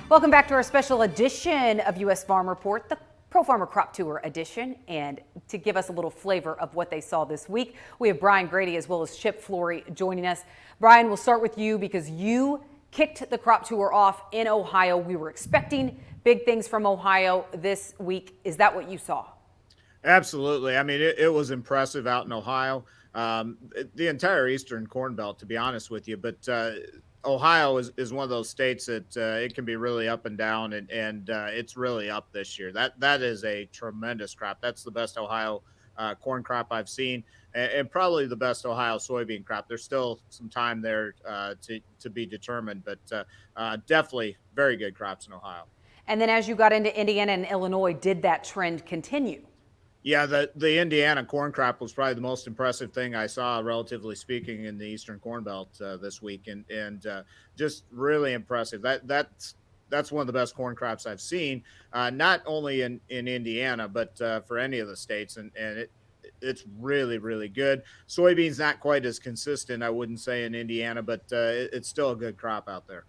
Welcome back to our special edition of U.S. Farm Report, the Pro Farmer Crop Tour edition. And to give us a little flavor of what they saw this week, we have Brian Grady as well as Chip Flory joining us. Brian, we'll start with you because you kicked the crop tour off in Ohio. We were expecting big things from Ohio this week. Is that what you saw? Absolutely. I mean, it was impressive out in Ohio, the entire Eastern Corn Belt, to be honest with you. But Ohio is one of those states that it can be really up and down, and it's really up this year. That is a tremendous crop. That's the best Ohio corn crop I've seen, and probably the best Ohio soybean crop. There's still some time there to be determined, but definitely very good crops in Ohio. And then as you got into Indiana and Illinois, did that trend continue? Yeah, the Indiana corn crop was probably the most impressive thing I saw, relatively speaking, in the Eastern Corn Belt this week, and just really impressive. That's one of the best corn crops I've seen, not only in Indiana, but for any of the states, and it's really, really good. Soybeans not quite as consistent, I wouldn't say, in Indiana, but it's still a good crop out there.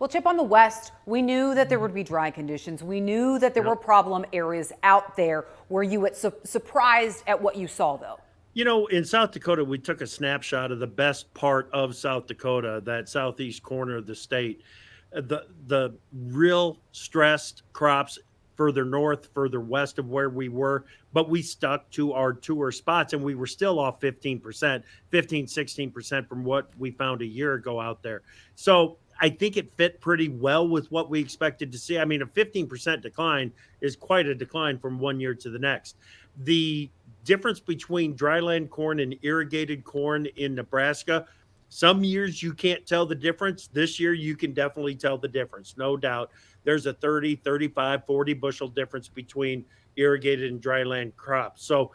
Well, Chip, on the West, we knew that there would be dry conditions. We knew that there were problem areas out there. Were you surprised at what you saw, though? You know, in South Dakota, we took a snapshot of the best part of South Dakota, that southeast corner of the state. The real stressed crops further north, further west of where we were, but we stuck to our tour spots, and we were still off 15%, 16% from what we found a year ago out there. So I think it fit pretty well with what we expected to see. I mean, a 15% decline is quite a decline from one year to the next. The difference between dryland corn and irrigated corn in Nebraska, some years you can't tell the difference. This year you can definitely tell the difference, no doubt. There's a 30, 35, 40 bushel difference between irrigated and dryland crops. So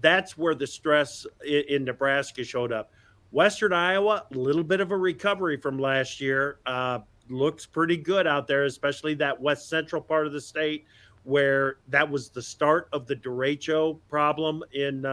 that's where the stress in Nebraska showed up. Western Iowa, a little bit of a recovery from last year. Looks pretty good out there, especially that west central part of the state where that was the start of the derecho problem in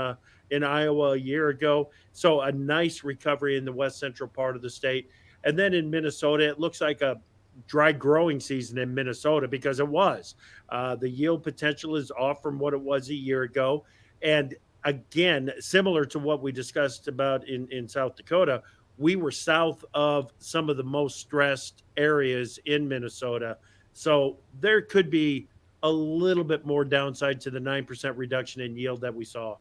Iowa a year ago. So a nice recovery in the west central part of the state. And then in Minnesota, it looks like a dry growing season in Minnesota because it was. The yield potential is off from what it was a year ago. And again, similar to what we discussed about in South Dakota, we were south of some of the most stressed areas in Minnesota. So there could be a little bit more downside to the 9% reduction in yield that we saw.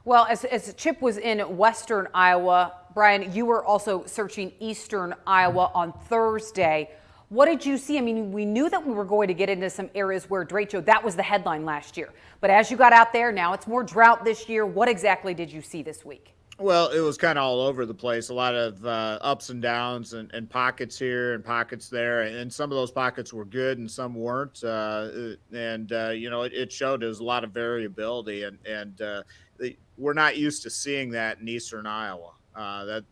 Well, as Chip was in western Iowa, Brian, you were also searching eastern Iowa on Thursday. What did you see? I mean, we knew that we were going to get into some areas where derecho, that was the headline last year. But as you got out there, now it's more drought this year. What exactly did you see this week? Well, it was kind of all over the place. A lot of ups and downs and pockets here and pockets there. And some of those pockets were good and some weren't. It showed there's a lot of variability. We're not used to seeing that in eastern Iowa.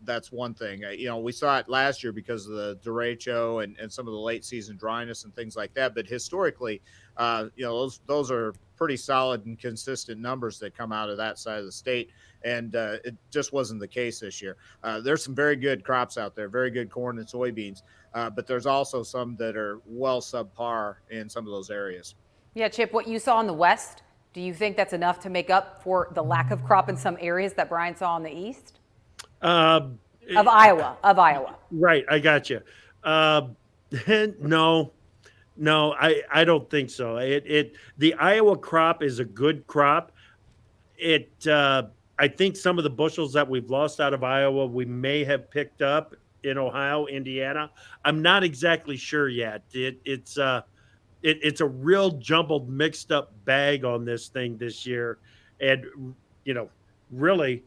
That's one thing. We saw it last year because of the derecho and some of the late season dryness and things like that. But historically, those are pretty solid and consistent numbers that come out of that side of the state. And it just wasn't the case this year. There's some very good crops out there, very good corn and soybeans, but there's also some that are well subpar in some of those areas. Yeah, Chip, what you saw in the West, do you think that's enough to make up for the lack of crop in some areas that Brian saw in the East? Of Iowa. Right, I got you. No, I don't think so. The Iowa crop is a good crop. I think some of the bushels that we've lost out of Iowa, we may have picked up in Ohio, Indiana. I'm not exactly sure yet. It's a real jumbled, mixed up bag on this thing this year. And, really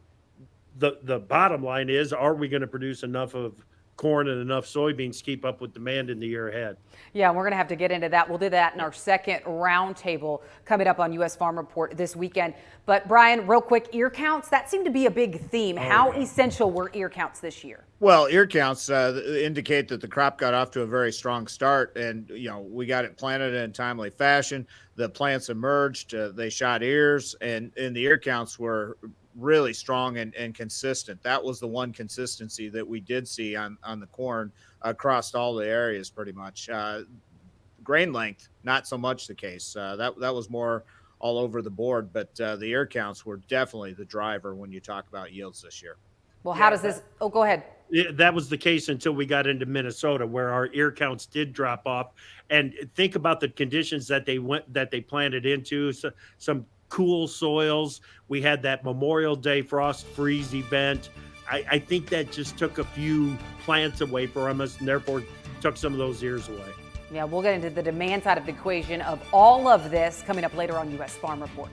the bottom line is, are we going to produce enough of corn and enough soybeans to keep up with demand in the year ahead? Yeah, we're going to have to get into that. We'll do that in our second roundtable coming up on U.S. Farm Report this weekend. But Brian, real quick, ear counts, that seemed to be a big theme. How essential were ear counts this year? Well, ear counts indicate that the crop got off to a very strong start, and we got it planted in a timely fashion. The plants emerged, they shot ears, and the ear counts were really strong and consistent. That was the one consistency that we did see on the corn across all the areas pretty much. Grain length, not so much the case. That was more all over the board, but the ear counts were definitely the driver when you talk about yields this year. Well, how does this? Oh, go ahead. That was the case until we got into Minnesota, where our ear counts did drop off. And think about the conditions that they planted into. So, some cool soils. We had that Memorial Day frost freeze event. I think that just took a few plants away from us, and therefore took some of those ears away. Yeah, we'll get into the demand side of the equation of all of this coming up later on U.S. Farm Report.